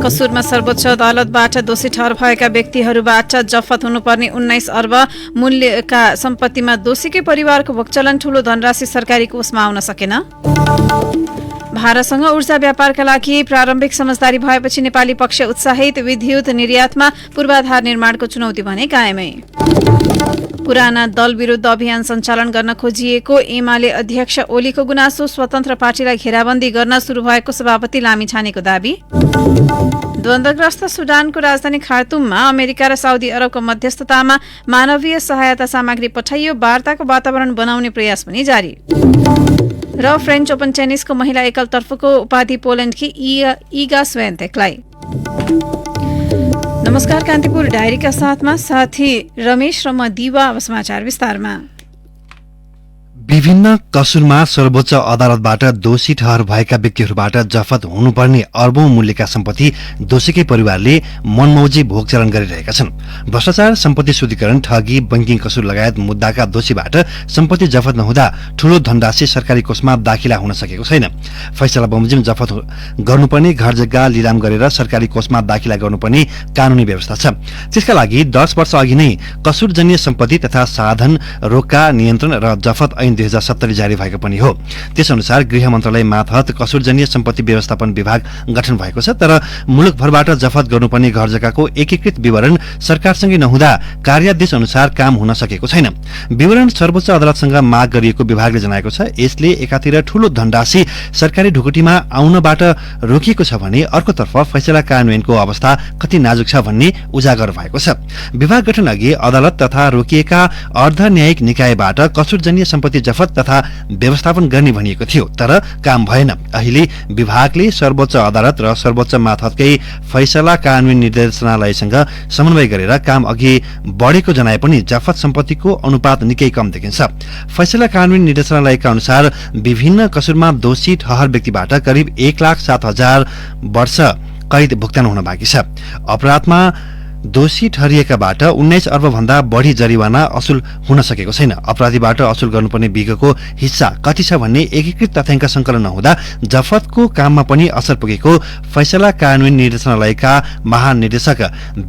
कसुरमा सर्वोच्च अदालतबाट दोषी ठहर भएका व्यक्तिहरूबाट जफत हुनुपर्ने 19 अर्ब मूल्यका सम्पत्तिमा दोषीकै परिवारको भोगचलन ठूलो धनराशि सरकारी कोषमा आउन सकेन। भारतसँग ऊर्जा व्यापारका लागि प्रारम्भिक समझदारी भएपछि नेपाली पक्ष उत्साहित। विद्युत निर्यातमा पूर्वाधार निर्माणको चुनौती भने कायमै। पुराना दल विरुद्ध अभियान सञ्चालन गर्न खोजिएको एमाले अध्यक्ष ओलीको गुनासो। स्वतन्त्र पार्टीलाई घेराबन्दी गर्न सुरु भएको सभापति लामिछानेको दाबी। द्वन्द्वग्रस्त सुडानको राजधानी खार्तुममा अमेरिका र साउदी अरबको मध्यस्थतामा मानवीय सहायता सामग्री पठाइयो। वार्ताको वातावरण बनाउने प्रयास पनि जारी। र फ्रेन्च ओपन टेनिसको महिला एकलतर्फको उपाधि पोल्यान्डकी इगा स्वियातेकलाई। नमस्कार, कान्तिपुर डायरीका साथमा साथी रमेश र म दिवा। अब समाचार विस्तारमा। विभिन्न कसुरमा सर्वोच्च अदालतबाट दोषी ठहर भएका व्यक्तिहरूबाट जफत हुनुपर्ने अर्बौं मूल्यका सम्पत्ति दोषीकै परिवारले मनमौजी भोगचलन गरिरहेका छन्। भ्रष्टाचार, सम्पत्ति शुद्धिकरण, ठगी, बैंकिङ कसुर लगायत मुद्दाका दोषीबाट सम्पत्ति जफत नहुँदा ठूलो धनराशि सरकारी कोषमा दाखिला हुन सकेको छैन। फैसला बमोजिम जफत गर्नुपर्ने घर जग्गा लिलाम गरेर सरकारी कोषमा दाखिला गर्नुपर्ने कानूनी व्यवस्था छ। त्यसका लागि 10 वर्ष अघि नै कसुरजन्य सम्पत्ति तथा साधन रोक्का नियन्त्रण र जफत ऐन 2070 जारी भएको पनि हो। त्यसअनुसार गृह मन्त्रालय मातहत कसुरजन्य सम्पत्ति व्यवस्थापन विभाग गठन भएको छ। तर मुलुकभरबाट जफत गर्नुपर्ने घर जग्गाको एकीकृत विवरण सरकारसँगै नहुँदा कार्यादेश अनुसार काम हुन सकेको छैन। विवरण सर्वोच्च अदालतसँग माग गरिएको विभागले जनाएको छ। यसले एकातिर ठूलो धनराशि सरकारी ढुकुटीमा आउनबाट रोकिएको छ भने अर्कोतर्फ फैसला कार्यान्वयनको अवस्था कति नाजुक छ भन्ने उजागर भएको छ। विभाग गठन अघि अदालत तथा रोकिएका अर्धन्यायिक निकायबाट कसुरजन्य सम्पत्ति जफत तथा व्यवस्थापन गर्ने भनिएको थियो, तर काम भएन। अहिले विभागले सर्वोच्च अदालत र सर्वोच्च मातहतकै फैसला कार्यान्वयन निर्देशनालयसँग समन्वय गरेर काम अघि बढेको जनाए पनि जफत सम्पत्तिको अनुपात निकै कम देखिन्छ। फैसला कार्यान्वयन निर्देशनालयका अनुसार विभिन्न कसुरमा दोषी ठहर व्यक्तिबाट करिब 1,07,000 वर्ष कैद भुक्तान हुन बाँकी छ। अपराधमा दोषी ठहरिएकाबाट 19 अर्ब भन्दा बढी जरिवाना असुल हुन सकेको छैन। अपराधीबाट असुल गर्नुपर्ने विगतको हिस्सा कति छ भन्ने एकीकृत तथ्याङ्क संकलन नहुँदा जफतको काममा पनि असर पुगेको फैसला कार्यान्वयन निर्देशनालयका महानिर्देशक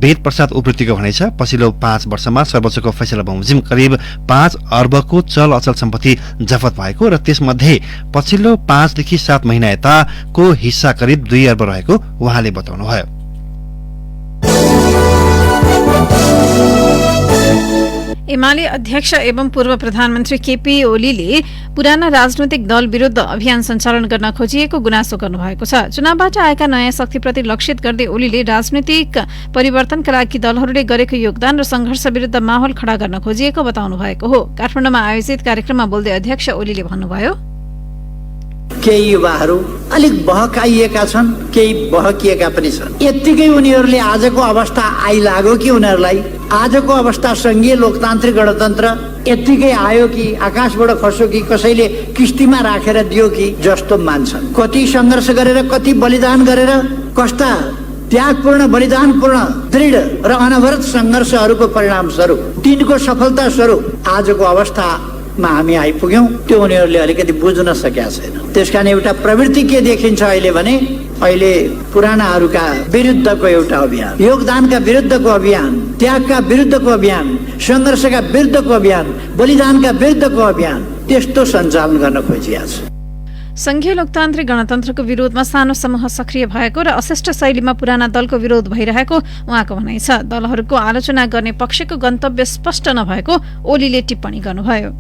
वेद प्रसाद उप्रेतीको भनाइ छ। पछिल्लो 5 वर्षमा सर्वोच्चको फैसला बमोजिम करिब 5 अर्बको चल अचल सम्पत्ति जफत भएको र त्यसमध्ये पछिल्लो 5 देखि 7 महिना यताको हिस्सा करिब 2 अर्ब रहेको उहाँले बताउनुभयो। एमाले अध्यक्ष एवं पूर्व प्रधानमन्त्री केपी ओलीले पुराना राजनैतिक दल विरुद्ध अभियान सञ्चालन गर्न खोजिएको गुनासो गर्नुभएको छ। चुनावबाट आएका नयाँ शक्तिप्रति लक्षित गर्दै ओलीले राजनैतिक परिवर्तनका लागि दलहरूले गरेको योगदान र संघर्ष विरुद्ध माहौल खडा गर्न खोजिएको बताउनु भएको हो। काठमाडौँमा आयोजित कार्यक्रममा बोल्दै अध्यक्ष ओलीले भन्नुभयो, केही युवाहरू अलिक बहकाइएका छन्, केही बहकिएका पनि छन्। यत्तिकै उनीहरूले आजको अवस्था आइलाग्यो कि उनीहरूलाई आजको अवस्था संघीय लोकतान्त्रिक गणतन्त्र यत्तिकै आयो कि आकाशबाट खस्यो कि कसैले किस्तीमा राखेर दियो कि जस्तो मान्छन्। कति सङ्घर्ष गरेर, कति बलिदान गरेर, कस्ता त्यागपूर्ण, बलिदानपूर्ण, दृढ र अनवरत सङ्घर्षहरूको परिणाम स्वरूप, तिनको सफलता स्वरूप आजको अवस्थामा हामी आइपुग्यौं। त्यो उनीहरूले अलिकति बुझ्न सकेका छैन। त्यसकारण एउटा प्रवृत्ति के देखिन्छ अहिले भने अहिले पुरानाहरूका विरुद्धको एउटा अभियान, योगदानका विरुद्धको अभियान, त्यागका विरुद्धको अभियान, सङ्घर्षका विरुद्धको अभियान, बलिदानका विरुद्धको अभियान त्यस्तो सञ्चालन गर्न खोजिएको छ। संघीय लोकतान्त्रिक गणतन्त्रको विरोधमा सानो समूह सक्रिय भएको र अशिष्ट शैलीमा पुराना दलको विरोध भइरहेको उहाँको भनाइ छ। दलहरूको आलोचना गर्ने पक्षको गन्तव्य स्पष्ट नभएको ओलीले टिप्पणी गर्नुभयो।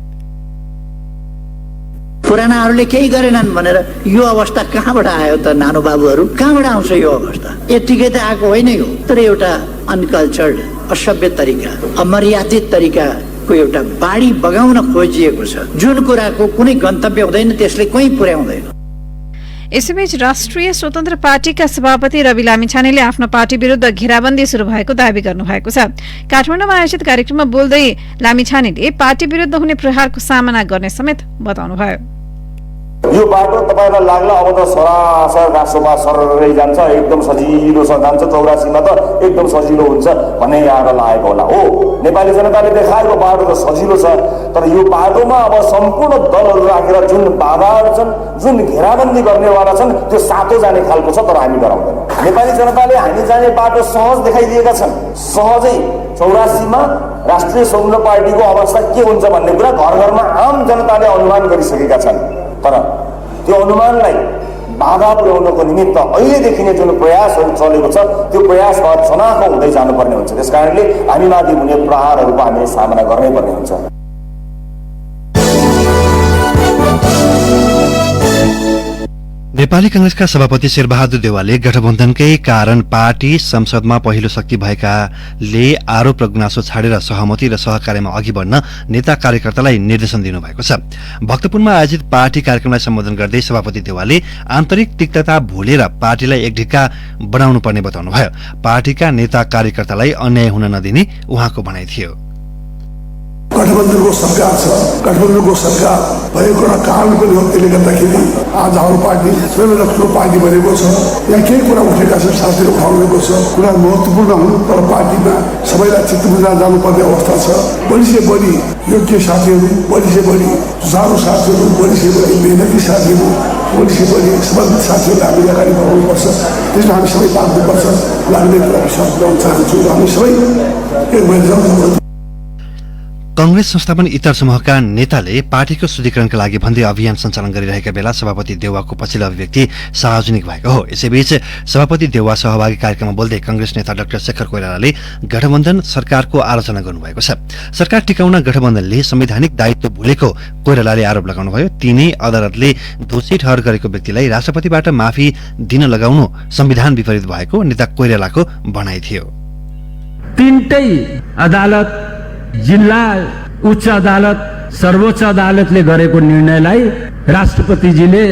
पुरानाहरूले केही गरेनन् भनेर यो अवस्था कहाँबाट आयो त? नानो बाबुहरू, कहाँबाट आउँछ यो अवस्था? यतिकै त आएको होइन यो, तर एउटा अनकल्चर्ड, असभ्य तरिका, अमर्यादित तरिकाको एउटा बाढी बगाउन खोजिएको छ। जुन कुराको कुनै गन्तव्य हुँदैन त्यसले कहीँ पुर्याउँदैन। यसैबीच राष्ट्रिय स्वतन्त्र पार्टीका सभापति रवि लामिछानेले आफ्नो पार्टी विरुद्ध घेराबन्दी शुरू भएको दावी गर्नुभएको छ। काठमाडौँमा आयोजित कार्यक्रममा बोल्दै लामिछानेले पार्टी विरुद्ध हुने प्रहारको सामना गर्ने समेत बताउनुभयो। यो बाटो तपाईलाई लाग्ला अब त सरासर राष्ट्रमा सररै जान्छ, एकदम सजिलोसँग जान्छ, 84 मा त एकदम सजिलो हुन्छ भन्ने यहाँलाई लागेको होला। हो, नेपाली जनताले देखाएको बाटो त सजिलो छ, तर यो बाटोमा अब सम्पूर्ण दलहरू राखेर जुन बाधाहरू छन्, जुन घेराबन्दी गर्नेवाला छन्, त्यो सातो जाने खालको छ, तर हामी गराउँदैन। नेपाली जनताले हामी जाने बाटो सहज देखाइदिएका छन्। सहजै 84 मा राष्ट्रिय स्वतन्त्र पार्टीको अवस्था के हुन्छ भन्ने कुरा घर घरमा आम जनताले अनुमान गरिसकेका छन्। तर त्यो अनुमानलाई बाधा पुर्याउनको निमित्त अहिलेदेखि नै जुन प्रयासहरू चलेको छ, त्यो प्रयास चनाखो हुँदै जानुपर्ने हुन्छ। त्यसकारणले हामीमाथि हुने प्रहारहरूको हामीले सामना गर्नै पर्ने हुन्छ। नेपाली कांग्रेसका सभापति शेरबहादुर देउवाले गठबन्धनकै कारण पार्टी संसदमा पहिलो शक्ति भएकाले आरोप र गुनासो छाडेर सहमति र सहकार्यमा अघि बढ्न नेता कार्यकर्तालाई निर्देशन दिनुभएको छ। भक्तपुरमा आयोजित पार्टी कार्यक्रमलाई सम्बोधन गर्दै सभापति देउवाले आन्तरिक तिक्तता भुलेर पार्टीलाई एकढिक्का बनाउनु पर्ने बताउनुभयो। पार्टीका नेता कार्यकर्तालाई अन्याय हुन नदिने उहाँको भनाइ थियो। गठबन्धनको सरकार छ, गठबन्धनको सरकार भएको र कारण पनि हो। त्यसले गर्दाखेरि आज हाम्रो पार्टी सबैभन्दा ठुलो पार्टी बनेको छ। यहाँ केही कुरा उठेका छन्, साथीहरू उठाउनुभएको छ, कुरा महत्त्वपूर्ण हुन्, तर पार्टीमा सबैलाई चित्त बुझाएर जानुपर्ने अवस्था छ। बढी से बढी योग्य साथीहरू, बढी से बढी सुचारू साथीहरू, बढी से बढी मेहनती साथीहरू, बढी से बढी समर्पित साथीहरूलाई हामीले अगाडि बढाउनुपर्छ। त्यसमा हामी सबै लाग्नुपर्छ। लाग्ने कुरा विश्वास गर्न चाहन्छु। हामी सबै एक भएर जाउँ। कांग्रेस संस्थापन इतर समूहका नेताले पार्टीको शुद्धिकरणका लागि भन्दै अभियान सञ्चालन गरिरहेका बेला सभापति देउवाको पछिल्लो अभिव्यक्ति सार्वजनिक भएको हो। यसैबीच सभापति देउवा सहभागी कार्यक्रममा बोल्दै कांग्रेस नेता डाक्टर शेखर कोइरालाले गठबन्धन सरकारको आलोचना गर्नुभएको छ। सरकार टिकाउन गठबन्धनले संवैधानिक दायित्व भुलेको कोइरालाले आरोप लगाउनुभयो। तिनै अदालतले दोषी ठहर गरेको व्यक्तिलाई राष्ट्रपतिबाट माफी दिन लगाउनु संविधान विपरीत भएको नेता कोइरालाको भनाइ थियो। तीनटै अदालत, जिल्ला उच्च अदालत, सर्वोच्च अदालतले गरेको निर्णयलाई राष्ट्रपतिजीले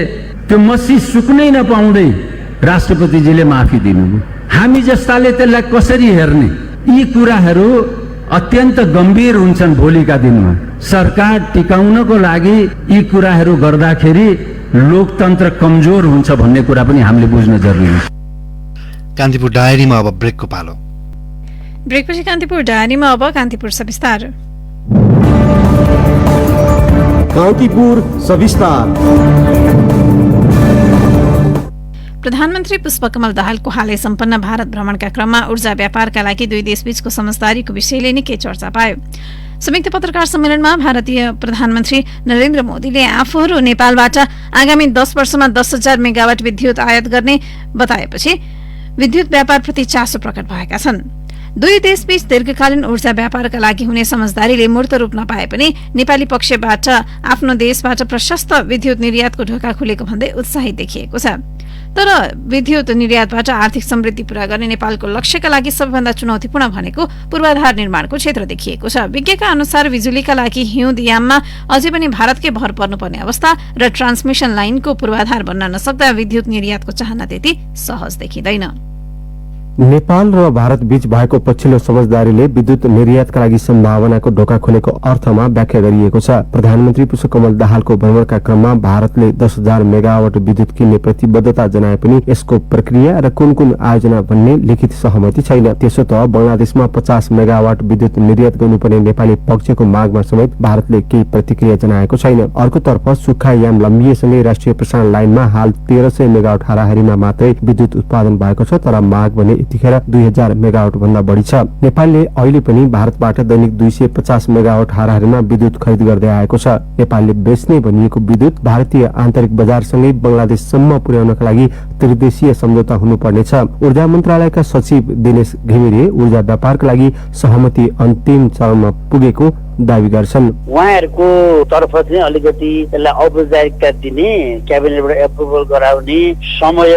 त्यो मसी सुक्नै नपाउँदै राष्ट्रपतिजीले माफी दिनुभयो। हामी जस्ताले त्यसलाई कसरी हेर्ने? यी कुराहरू अत्यन्त गम्भीर हुन्छन् भोलिका दिनमा। सरकार टिकाउनको लागि यी कुराहरू गर्दाखेरि लोकतन्त्र कमजोर हुन्छ भन्ने कुरा पनि हामीले बुझ्न जरुरी हुन्छ। कान्तिपुर डायरीमा अब ब्रेकको पालो। ब्रेकपछि कान्तिपुर डायरीमा अब कान्तिपुर सविस्तार। कान्तिपुर सविस्तार। प्रधानमन्त्री पुष्पकमल दाहालको हालै सम्पन्न भारत भ्रमणका क्रममा ऊर्जा व्यापारका लागि दुई देशबीचको समझदारीको विषयले निकै चर्चा पायो। संयुक्त पत्रकार सम्मेलनमा भारतीय प्रधानमन्त्री नरेन्द्र मोदीले आफूहरू नेपालबाट आगामी 10 वर्षमा 10,000 मेगावाट विद्युत आयात गर्ने बताएपछि विद्युत व्यापारप्रति चासो प्रकट भएका छन्। दुई देशबीच दीर्घकालीन ऊर्जा व्यापारका लागि हुने समझदारीले मूर्त रूप नपाए पनि नेपाली पक्षबाट आफ्नो देशबाट प्रशस्त विद्युत निर्यातको ढोका खुलेको भन्दै उत्साहित देखिएको छ। तर विद्युत निर्यातबाट आर्थिक समृद्धि पूरा गर्ने नेपालको लक्ष्यका लागि सबैभन्दा चुनौतीपूर्ण भनेको पूर्वाधार निर्माणको क्षेत्र देखिएको छ। विज्ञका अनुसार बिजुलीका लागि हिउँद याममा अझै पनि भारतकै भर पर्नुपर्ने अवस्था र ट्रान्समिसन लाइनको पूर्वाधार बन्न नसक्दा विद्युत निर्यातको चाहना त्यति सहज देखिँदैन। नेपाल र भारत बीच भएको पछिल्लो समझदारीले विद्युत निर्यातका लागि सम्भावनाको ढोका खोलेको अर्थमा व्याख्या गरिएको छ। प्रधानमन्त्री पुष्पकमल दाहालको भ्रमणका क्रममा भारतले 10,000 मेगावाट विद्युत किन्ने प्रतिबद्धता जनाए पनि यसको प्रक्रिया र कुन कुन आयोजना भन्ने लिखित सहमति छैन। त्यसो त बंगलादेशमा 50 मेगावाट विद्युत निर्यात गर्नुपर्ने नेपाली पक्षको मागमा समेत भारतले केही प्रतिक्रिया जनाएको छैन। अर्कोतर्फ सुक्खा याम लम्बिएसँगै राष्ट्रिय प्रसारण लाइनमा हाल 1300 मेगावाट हाराहारीमा मात्रै विद्युत उत्पादन भएको छ, तर माग भने यतिखेर 2000 मेगावाट भन्दा बढी छ। नेपालले अहिले पनि भारतबाट दैनिक 250 मेगावाट हाराहारीमा विद्युत खरिद गर्दै आएको छ। नेपालले बेच्ने भनिएको विद्युत भारतीय आन्तरिक बजारसँगै बंगलादेशसम्म पुर्याउनका लागि त्रिदेशीय सम्झौता हुनुपर्नेछ। ऊर्जा मन्त्रालयका सचिव दिनेश घिमिरे ऊर्जा व्यापारका लागि सहमति अन्तिम चरणमा पुगेको दावी गर्छन्। उहाँहरूको तर्फ चाहिँ अलिकति यसलाई औपचारिकता दिने, क्याबिनेटबाट एप्रुभल गराउने समय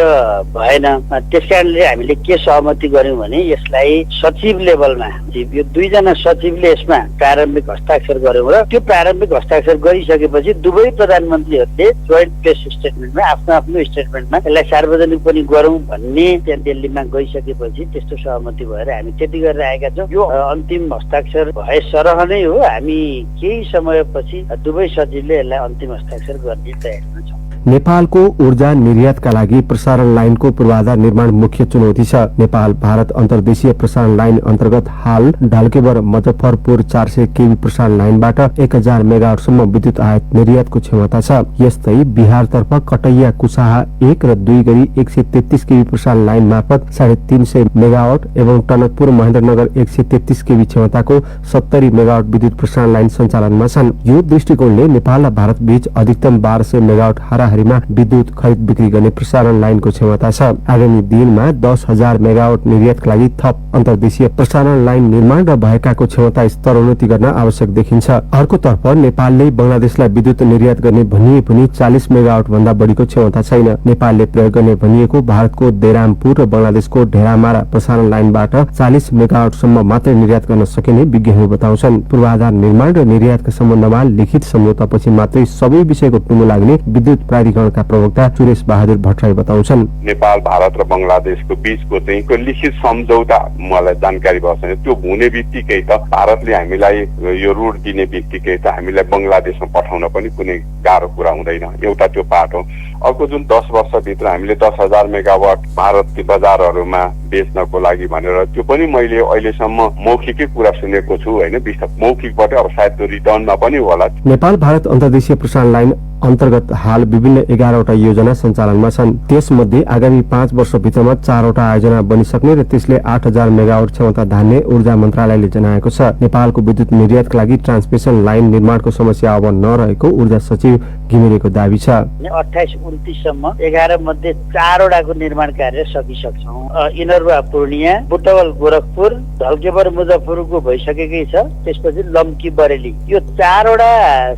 भएन। त्यसकारणले हामीले के सहमति गर्यौं भने यसलाई सचिव लेभलमा यो दुईजना सचिवले यसमा प्रारम्भिक हस्ताक्षर गर्यौं र त्यो प्रारम्भिक हस्ताक्षर गरिसकेपछि दुवै प्रधानमन्त्रीहरूले जोइन्ट प्रेस स्टेटमेन्टमा आफ्नो आफ्नो स्टेटमेन्टमा यसलाई सार्वजनिक पनि गरौं भन्ने त्यहाँ दिल्लीमा गइसकेपछि त्यस्तो सहमति भएर हामी त्यति गरेर आएका छौं। यो अन्तिम हस्ताक्षर भए सरह नै हो। हामी केही समयपछि दुवै सचिवले यसलाई अन्तिम हस्ताक्षर गर्ने तयारीमा छौं। नेपालको ऊर्जा निर्यातका लागि प्रसारण लाइनको पूर्वाधार निर्माण मुख्य चुनौती छ। नेपाल भारत अन्तर्देशीय प्रसारण लाइन अन्तर्गत हाल ढाल्केबर मुजफ्फरपुर 400 केवी प्रसारण लाइनबाट 1000 मेगावाटसम्म विद्युत आयात निर्यातको क्षमता छ। यस्तै बिहारतर्फ कटैया कुसाहा 1 र 2 गरी 133 केवी प्रसारण लाइन मार्फत 350 मेगावाट एवं टनकपुर महेन्द्रनगर 133 केवी क्षमताको 70 मेगावाट विद्युत प्रसारण लाइन सञ्चालनमा छन्। यो दृष्टिकोणले नेपाल र भारत बीच अधिकतम 1200 मेगावाट हाराहारीमा विद्युत खरिद बिक्री गर्ने प्रसारण लाइनको क्षमता छ। आगामी दिनमा 10,000 मेगावाट निर्यातका लागि थप अन्तर्देशीय प्रसारण लाइन निर्माण र भएकाको क्षमता स्तरोन्नति गर्न आवश्यक देखिन्छ। अर्कोतर्फ नेपालले बंगलादेशलाई विद्युत निर्यात गर्ने भनिए पनि 40 मेगावाट भन्दा बढीको क्षमता छैन। नेपालले प्रयोग गर्ने भनिएको भारतको देरामपुर र बंगलादेशको ढेरामारा प्रसारण लाइनबाट 40 मेगावाटसम्म मात्रै निर्यात गर्न सकिने विज्ञहरू बताउँछन्। पूर्वाधार निर्माण र निर्यातका सम्बन्धमा लिखित सम्झौतापछि मात्रै सबै विषयको टुङ्गो लाग्ने विद्युत प्राधिकरणका प्रवक्ता सुरेश बहादुर भट्टराई बताउँछन्। नेपाल भारत र बंगलादेशको बीचको चाहिँ लिखित सम्झौता मलाई जानकारी भएको छैन। त्यो हुने बित्तिकै त भारतले हामीलाई यो रुट दिने बित्तिकै त हामीलाई बंगलादेशमा पठाउन पनि कुनै गाह्रो कुरा हुँदैन। एउटा त्यो पार्ट हो। अर्को जुन 10 वर्षभित्र हामीले 10,000 मेगावाट भारतको बजारहरूमा बेच्नको लागि भनेर त्यो पनि मैले अहिलेसम्म मौखिकै कुरा सुनेको छु होइन। मौखिकबाट अब सायद त्यो रिटर्नमा पनि होला। नेपाल भारत अन्तर्देशीय प्रसारण लाइन अन्तर्गत हाल विभिन्न 11वटा योजना सञ्चालनमा छन्। त्यसमध्ये आगामी 5 वर्षभित्रमा 4वटा आयोजना बनिसक्ने र त्यसले 8,000 मेगावाट क्षमता धान्ने ऊर्जा मन्त्रालयले जनाएको छ। नेपालको विद्युत निर्यातका लागि ट्रान्समिसन लाइन निर्माणको समस्या अब नरहेको ऊर्जा सचिव घिमिरेको दावी छ। 28-29 सम्म 11 मध्ये 4वटाको निर्माण कार्य सकिसक्छौं। इनरवा पूर्णिया, बुटवल गोरखपुर, ढल्केबर मुजफ्फरपुरको भइसकेकै छ। त्यसपछि लम्की बरेली, यो 4वटा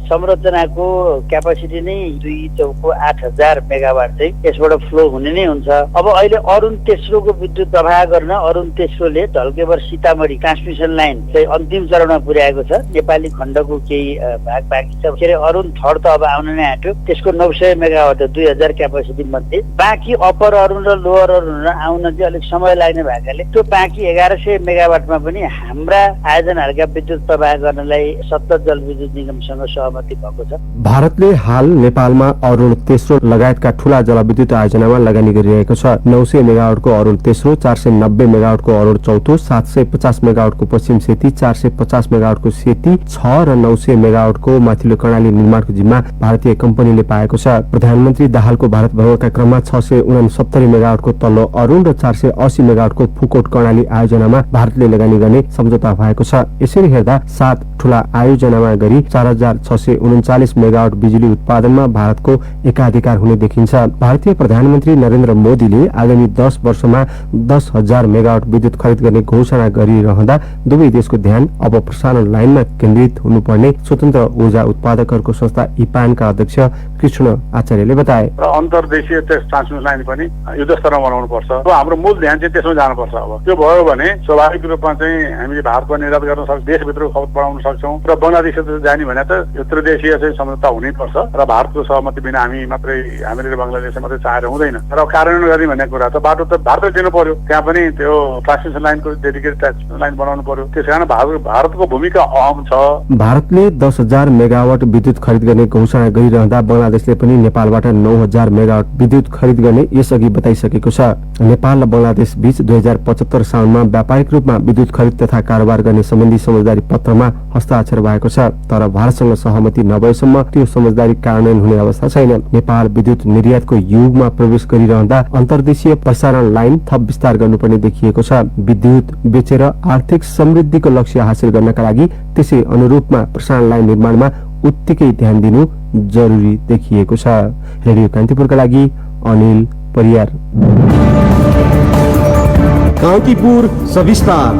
संरचनाको क्यापासिटी नै 2 चौको 8,000 मेगावाट चाहिँ यसबाट फ्लो हुने नै हुन्छ। अब अहिले अरुण तेस्रोको विद्युत प्रवाह गर्न अरुण तेस्रोले ढल्केबर सीतामढी ट्रान्समिसन लाइन चाहिँ अन्तिम चरणमा पुर्याएको छ। नेपाली खण्डको केही भाग बाँकी छ। के अरे अरुण थर्ड त अब आउन नै आँट्यो। त्यसको 900 मेगावाट 2000 क्यापासिटी मध्ये बाँकी अप्पर अरुण र लोअर अरुण आउन चाहिँ अलिक समय लाग्ने भएकाले त्यो बाँकी 1100 मेगावाटमा पनि हाम्रा आयोजनाहरूका विद्युत प्रवाह गर्नलाई सतत जलविद्युत निगमसँग सहमति भएको छ। भारतले हाल नेपालमा अरुण तेस्रो लगायतका ठूला जलविद्युत आयोजनामा लगानी गरिरहेको छ। 900 मेगावाटको अरुण तेस्रो, 490 मेगावाटको अरुण चौथो, 750 मेगावाटको पश्चिम सेती, 450 मेगावाटको सेती 6 र 900 मेगावाटको माथिल्लो कर्णाली निर्माणको जिम्मा भारतीय कम्पनीले पाएको छ। प्रधानमन्त्री दाहालको भारत भ्रमणका क्रममा 669 मेगावाटको तल्लो अरुण र 480 मेगावाटको फुकोट कर्णाली आयोजनामा भारतले लगानी गर्ने सम्झौता भएको छ। यसरी हेर्दा 7 ठूला आयोजनामा गरी 4639 मेगावाट बिजुली उत्पादनमा भारतको एकाधिकार हुने देखिन्छ। भारतीय प्रधानमन्त्री नरेन्द्र मोदीले आगामी 10 वर्षमा 10,000 मेगावाट विद्युत खरिद गर्ने घोषणा गरिरहँदा दुवै देशको ध्यान अब प्रसारण लाइनमा केन्द्रित हुनुपर्ने स्वतन्त्र ऊर्जा उत्पादकहरूको संस्था इपानका अध्यक्ष कृष्ण आचार्यले बताए। र अन्तर्देशीय ट्रान्समिसन लाइन पनि युद्धस्तरमा बनाउनु पर्छ। हाम्रो मूल ध्यान चाहिँ त्यसमा जानुपर्छ। अब त्यो भयो भने स्वाभाविक रूपमा चाहिँ हामीले भारतमा निर्यात गर्न सक्छौँ, देशभित्रको खपत बढाउन सक्छौँ र बंगलादेश जाने भने त त्रिदेशीय चाहिँ सम्झौता हुनै पर्छ र भारतको सहमति बिना हामी मात्रै हामीले बंगलादेश मात्रै चाहेर हुँदैन। र कार्यान्वयन गर्ने भन्ने कुरा त बाटो त भारतले दिनु पर्यो। त्यहाँ पनि त्यो ट्रान्समिसन लाइनको डेडिकेटेड ट्रान्समिसन लाइन बनाउनु पर्यो। त्यसकारण भारतको भूमिका अहम छ। भारतले 10,000 मेगावाट विद्युत खरिद गर्ने घोषणा गरिरहँदा बंगलादेशले पनि नेपालबाट 9,000 मेगावाट विद्युत खरिद गर्ने यसअघि बताइसकेको छ। नेपाल र बंगलादेश बीच 2075 साउनमा व्यापारिक रूपमा विद्युत खरिद तथा कारोबार गर्ने सम्बन्धी समझदारी पत्रमा हस्ताक्षर भएको छ। तर भारतसँग सहमति नभएसम्म त्यो समझदारी कार्यान्वयन हुने अवस्था छैन। नेपाल विद्युत निर्यातको युगमा प्रवेश गरिरहँदा अन्तर्देशीय प्रसारण लाइन थप विस्तार गर्नुपर्ने देखिएको छ। विद्युत बेचेर आर्थिक समृद्धिको लक्ष्य हासिल गर्नका लागि त्यसै अनुरूपमा प्रसारण लाइन निर्माणमा उत्तिकै ध्यान दिनु जरुरी देखिएको छ। रेडियो कान्तिपुरका लागि अनिल परियार। कान्तिपुर सविस्तार।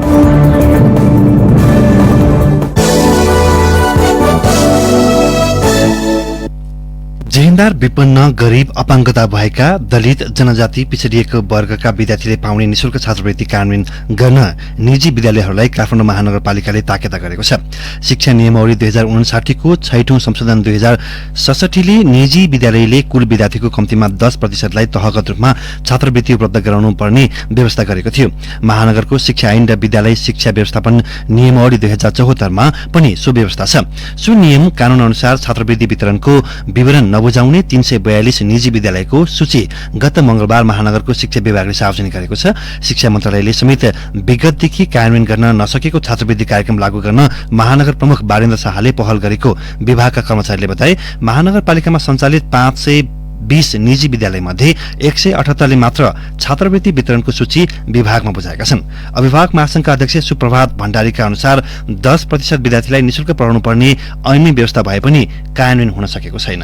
जेहेन्दार विपन्न गरीब अपाङ्गता भएका दलित जनजाति पिछडिएको वर्गका विद्यार्थीले पाउने निशुल्क छात्रवृत्ति कार्यान्वयन गर्न निजी विद्यालयहरूलाई काठमाडौँ महानगरपालिकाले ताकेता गरेको छ। शिक्षा नियमावली 2059 को 6औं संशोधन 2067 ले निजी विद्यालयले कुल विद्यार्थीको कम्तीमा 10% तहगत रूपमा छात्रवृत्ति उपलब्ध गराउनु पर्ने व्यवस्था गरेको थियो। महानगरको शिक्षा ऐन र विद्यालय शिक्षा व्यवस्थापन नियमावली 2074 मा पनि सो व्यवस्था छ। सो नियम कानून अनुसार छात्रवृत्ति वितरणको विवरण नबुझाउने 342 निजी विद्यालयको सूची गत मंगलबार महानगरको शिक्षा विभागले सार्वजनिक गरेको छ। शिक्षा मन्त्रालयले समेत विगतदेखि कार्यान्वयन गर्न नसकेको छात्रवृत्ति कार्यक्रम लागू गर्न महानगर प्रमुख बारेन्द्र शाहले पहल गरेको विभागका कर्मचारीले बताए। महानगरपालिकामा सञ्चालित 520 निजी विद्यालय मध्ये 178ले मात्र छात्रवृत्ति वितरणको सूची विभागमा बुझाएका छन्। अभिभावक महासंघका अध्यक्ष सुप्रभात भण्डारीका अनुसार 10% विद्यार्थीलाई निशुल्क पढाउनु पर्ने ऐनी व्यवस्था भए पनि कार्यान्वयन हुन सकेको छैन।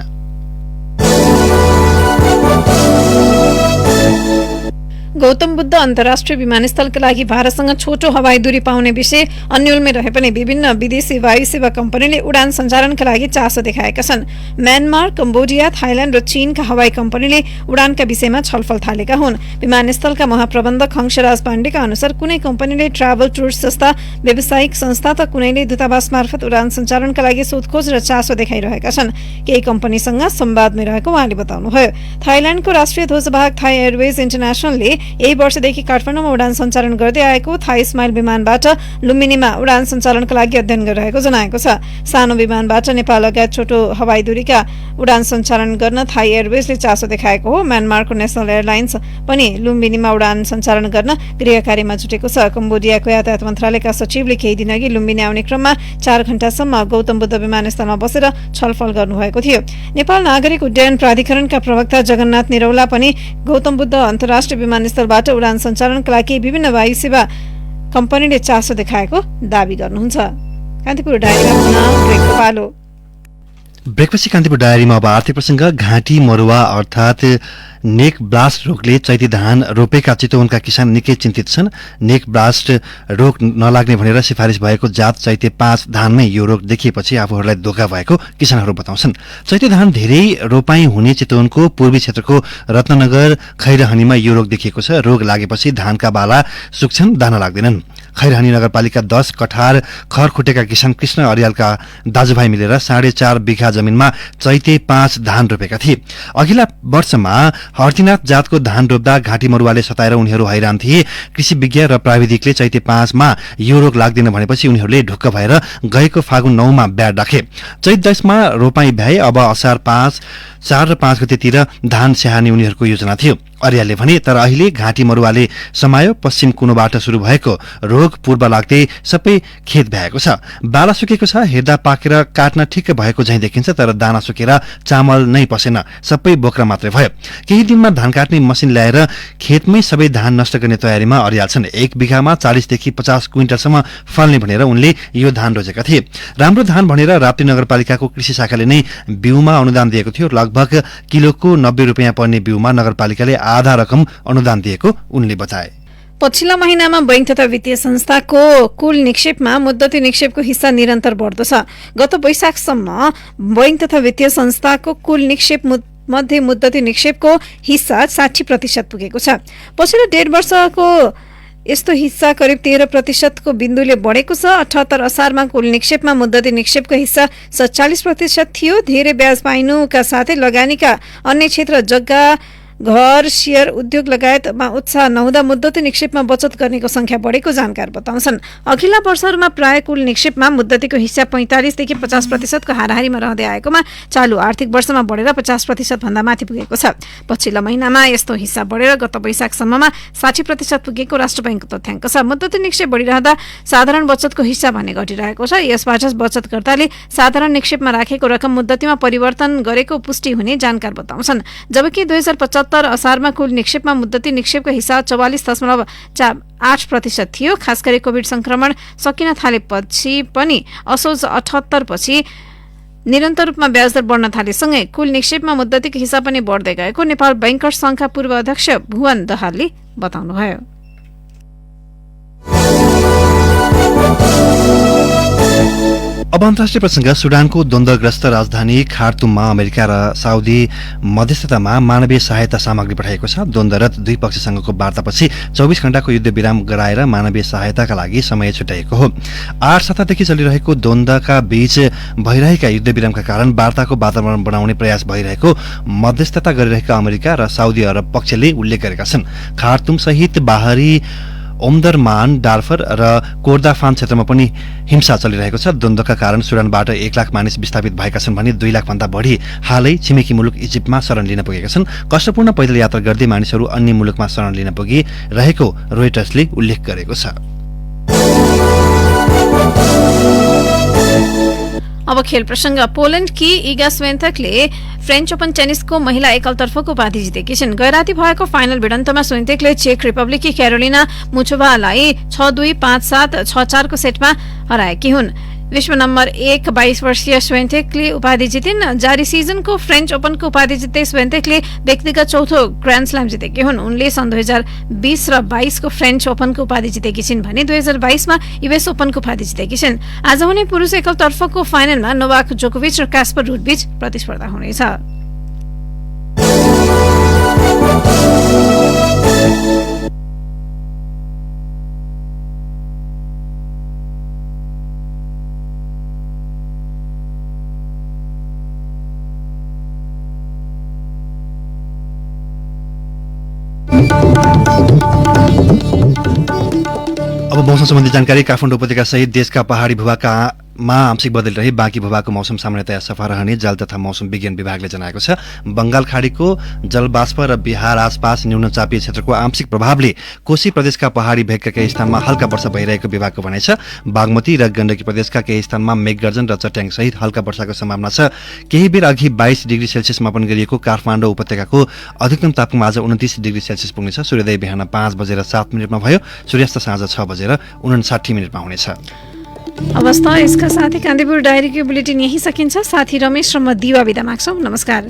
गौतम बुद्ध अन्तर्राष्ट्रिय विमानस्थलका लागि भारतसँग छोटो हवाई दूरी पाउने विषय अन्यलमै रहे पनि विभिन्न विदेशी वायु सेवा कम्पनीले उडान सञ्चालनका लागि चासो देखाएका छन्। म्यानमार, कम्बोडिया, थाइल्याण्ड र चीनका हवाई कम्पनीले उडानका विषयमा छलफल थालेका हुन्। विमानस्थलका महाप्रबन्धक हंसराज पाण्डेका अनुसार कुनै कम्पनीले ट्राभल टुर्स जस्ता व्यावसायिक संस्था त कुनैले दूतावास मार्फत उडान सञ्चालनका लागि सोधखोज र चासो देखाइरहेका छन्। केही कम्पनीसँग संवादमै रहेको उहाँले बताउनुभयो। थाइल्याण्डको राष्ट्रिय ध्वजवाहक थाई एयरवेज इन्टरनेसनलले यही वर्षदेखि काठमाडौँमा उडान सञ्चालन गर्दै आएको थाई स्माइल विमानबाट लुम्बिनीमा उडान सञ्चालनका लागि अध्ययन गरिरहेको जनाएको छ। सानो विमानबाट नेपाल लगायत छोटो हवाई दूरीका उडान सञ्चालन गर्न थाई एयरवेजले चासो देखाएको हो। म्यानमारको नेसनल एयरलाइन्स पनि लुम्बिनीमा उडान सञ्चालन गर्न गृहकार्यमा जुटेको छ। कम्बोडियाको यातायात मन्त्रालयका सचिवले केही दिनअघि लुम्बिनी आउने क्रममा 4 घण्टासम्म गौतम बुद्ध विमानस्थलमा बसेर छलफल गर्नुभएको थियो। नेपाल नागरिक उड्डयन प्राधिकरणका प्रवक्ता जगन्नाथ निरौला पनि गौतम बुद्ध अन्तर्राष्ट्रिय विमानस्थलबाट उडान सञ्चालनका लागि विभिन्न वायु सेवा कम्पनीले चासो देखाएको दावी गर्नुहुन्छ। कान्तिपुर डायरीमा ब्रेकपछि कान्तिपुर डायरीमा अब आर्थिक प्रसंग। घाँटी मरुवा अर्थात नेक ब्लास्ट रोगले चैती धान रोपेका चितवनका किसान निकै चिन्तित छन्। नेक ब्लास्ट रोग नलाग्ने भनेर सिफारिस भएको जात चैते 5 धानमै यो रोग देखिएपछि आफूहरूलाई धोका भएको किसानहरू बताउँछन्। चैते धान धेरै रोपाई हुने चितवनको पूर्वी क्षेत्रको रत्ननगर खैरहनीमा यो रोग देखिएको छ। रोग लागेपछि धानका बाला सुक्छन्, दाना लाग्दैनन्। खैरहनी नगरपालिका 10 कठार खरखुटेका किसान कृष्ण अरियालका दाजुभाइ मिलेर 4.5 बिघा जमिनमा चैते 5 धान रोपेका थिए। अघिल्ला वर्षमा हर्तीनाथ जातको धान रोप्दा घाँटी मरुवाले सताएर उनीहरू हैरान थिए। कृषि विज्ञ र प्राविधिकले चैते 5 मा यो रोग लाग्दैन भनेपछि उनीहरूले ढुक्क भएर गएको फागुन 9 मा ब्याड राखे। चैत 10 मा रोपाई भ्याए। अब असार 5, 4 र 5 गतेतिर धान स्याहार्ने उनीहरूको योजना थियो। अरियालले भने तर अहिले घाँटी मरुवाले समायो। पश्चिम कुनोबाट सुरु भएको रोग पूर्व लाग्दै सबै खेत भ्याएको छ। बाला सुकेको छ। हेर्दा पाकेर काट्न ठिक्क भएको झैं देखिन्छ, तर दाना सुकेर चामल नै पसेन, सबै बोक्रा मात्रै भयो। केही दिनमा धान काट्ने मसिन ल्याएर खेतमै सबै धान नष्ट गर्ने तयारीमा अरियाल छन्। 1 बिघामा 40 देखि 50 क्विन्टलसम्म फल्ने भनेर उनले यो धान रोजेका थिए। राम्रो धान भनेर राप्ती नगरपालिकाको कृषि शाखाले नै बिउमा अनुदान दिएको थियो। लगभग किलोको 90 रुपियाँ पर्ने बिउमा नगरपालिकाले आधा रकम अनुदान दिएको उनले बताए। पछिल्ला महिनामा बैंक तथा वित्तीय संस्थाको कुल निक्षेपमा मुद्दती निक्षेपको हिस्सा निरन्तर बढ्दो छ। गत वैशाखसम्म बैंक तथा वित्तीय संस्थाको कुल निक्षेप मध्ये मुद्दती निक्षेपको हिस्सा 60% पुगेको छ। पछिल्लो 1.5 वर्षको यस्तो हिस्सा करिब 13% को बिन्दुले बढेको छ। 78 असारमा कुल निक्षेपमा मुद्दती निक्षेपको हिस्सा 47% थियो। धेरै ब्याज पाइनुका साथै लगानीका अन्य क्षेत्र जग्गा, घर, शेयर, उद्योग लगायतमा उत्साह नहुँदा मुद्दती निक्षेपमा बचत गर्नेको संख्या बढेको जानकार बताउँछन्। अघिल्ला वर्षहरूमा प्राय कुल निक्षेपमा मुद्दतीको हिस्सा 45 देखि 50% को हाराहारीमा रहँदै आएकोमा चालु आर्थिक वर्षमा बढेर 50% भन्दा माथि पुगेको छ। पछिल्लो महिनामा यस्तो हिस्सा बढेर गत वैशाखसम्ममा 60% पुगेको राष्ट्र बैंकको तथ्याङ्क छ। मुद्दती निक्षेप बढिरहँदा साधारण बचतको हिस्सा भने घटिरहेको छ। यसबाट बचतकर्ताले साधारण निक्षेपमा राखेको रकम मुद्दतीमा परिवर्तन गरेको पुष्टि हुने जानकार बताउँछन्। जबकि 2075 असारमा कुल निक्षेपमा मुद्दती निक्षेपको हिस्सा 44.8% थियो। खास गरी कोभिड संक्रमण सकिन थालेपछि पनि असोज 78 पछि निरन्तर रूपमा ब्याजदर बढ्न थालेसँगै कुल निक्षेपमा मुद्दतीको हिस्सा पनि बढ्दै गएको नेपाल बैंकर्स संघका पूर्व अध्यक्ष भुवन दहालले बताउनुभयो। अब अन्तर्राष्ट्रिय प्रसंग। सुडानको द्वन्द्वग्रस्त राजधानी खार्तुममा अमेरिका र साउदी मध्यस्थतामा मानवीय सहायता सामग्री पठाएको छ। द्वन्द्वरत दुई पक्षसँगको वार्तापछि 24 घण्टाको युद्ध विराम गराएर मानवीय सहायताका लागि समय छुट्याएको हो। 8 सप्ताहदेखि चलिरहेको द्वन्द्वका बीच भइरहेका युद्ध विरामका कारण वार्ताको वातावरण बनाउने प्रयास भइरहेको मध्यस्थता गरिरहेका अमेरिका र साउदी अरब पक्षले उल्लेख गरेका छन्। खार्तुम सहित बाहरी ओमदरमान, डार्फर र कोर्दाफान क्षेत्रमा पनि हिंसा चलिरहेको छ। द्वन्द्वका कारण सुडानबाट 1 लाख मानिस विस्थापित भएका छन् भने 2 लाख भन्दा बढी हालै छिमेकी मुलुक इजिप्टमा शरण लिन पुगेका छन्। कष्टपूर्ण पैदल यात्रा गर्दै मानिसहरू अन्य मुलुकमा शरण लिन पुगिरहेको रोइटर्सले उल्लेख गरेको छ। अब खेल प्रसंग। पोल्यान्डकी इगा स्वेन्तेकले फ्रेन्च ओपन टेनिसको महिला एकलतर्फको उपाधि जितेकी छिन्। गैराती भएको फाइनल भिडन्तमा स्वेन्तेकले चेक रिपब्लिककी क्यारोलिना मुचोभालाई 6-2, 5-7, 6-4 को सेटमा हराएकी हुन्। विश्व नम्बर 1 22 वर्षीय स्वेन्तेकले उपाधि जितिन्। जारी सिजनको फ्रेन्च ओपनको उपाधि जित्दै स्वेन्तेकले व्यक्तिगत चौथो ग्रान्ड स्ल्याम जितेकी हुन्। उनले सन् 2020 र 22 को फ्रेन्च ओपनको उपाधि जितेकी छिन् भने 2022 मा युएस ओपनको उपाधि जितेकी छिन्। आज हुने पुरुष एकलतर्फको फाइनलमा नोवाक जोकोभिच र कास्पर रुड बीच प्रतिस्पर्धा हुनेछ। अब मौसम सम्बन्धी जानकारी। काठमाडौँ उपत्यका सहित देशका पहाडी भूभागमा आंशिक बदली रही बाँकी भूभागको मौसम सामान्यतया सफा रहने जल तथा मौसम विज्ञान विभागले जनाएको छ। बंगाल खाडीको जलवाष्प र बिहार आसपास न्यूनचापीय क्षेत्रको आंशिक प्रभावले कोशी प्रदेशका पहाडी भेगका केही स्थानमा हल्का वर्षा भइरहेको विभागको भनाइ छ। बागमती र गण्डकी प्रदेशका केही स्थानमा मेघगर्जन र चट्याङ सहित हल्का वर्षाको सम्भावना छ। केही बेर अघि 22 डिग्री सेल्सियस मापन गरिएको काठमाडौँ उपत्यकाको अधिकतम तापक्रम आज 29 डिग्री सेल्सियस पुग्नेछ। सूर्योदय बिहान 5:07 भयो, सूर्यास्त साँझ 6:59 हुनेछ। अवस्था यसका साथै कान्तिपुर डायरीको बुलेटिन यही सकिन्छ। साथी रमेश र म दिवा बिदा माग्छौं। नमस्कार।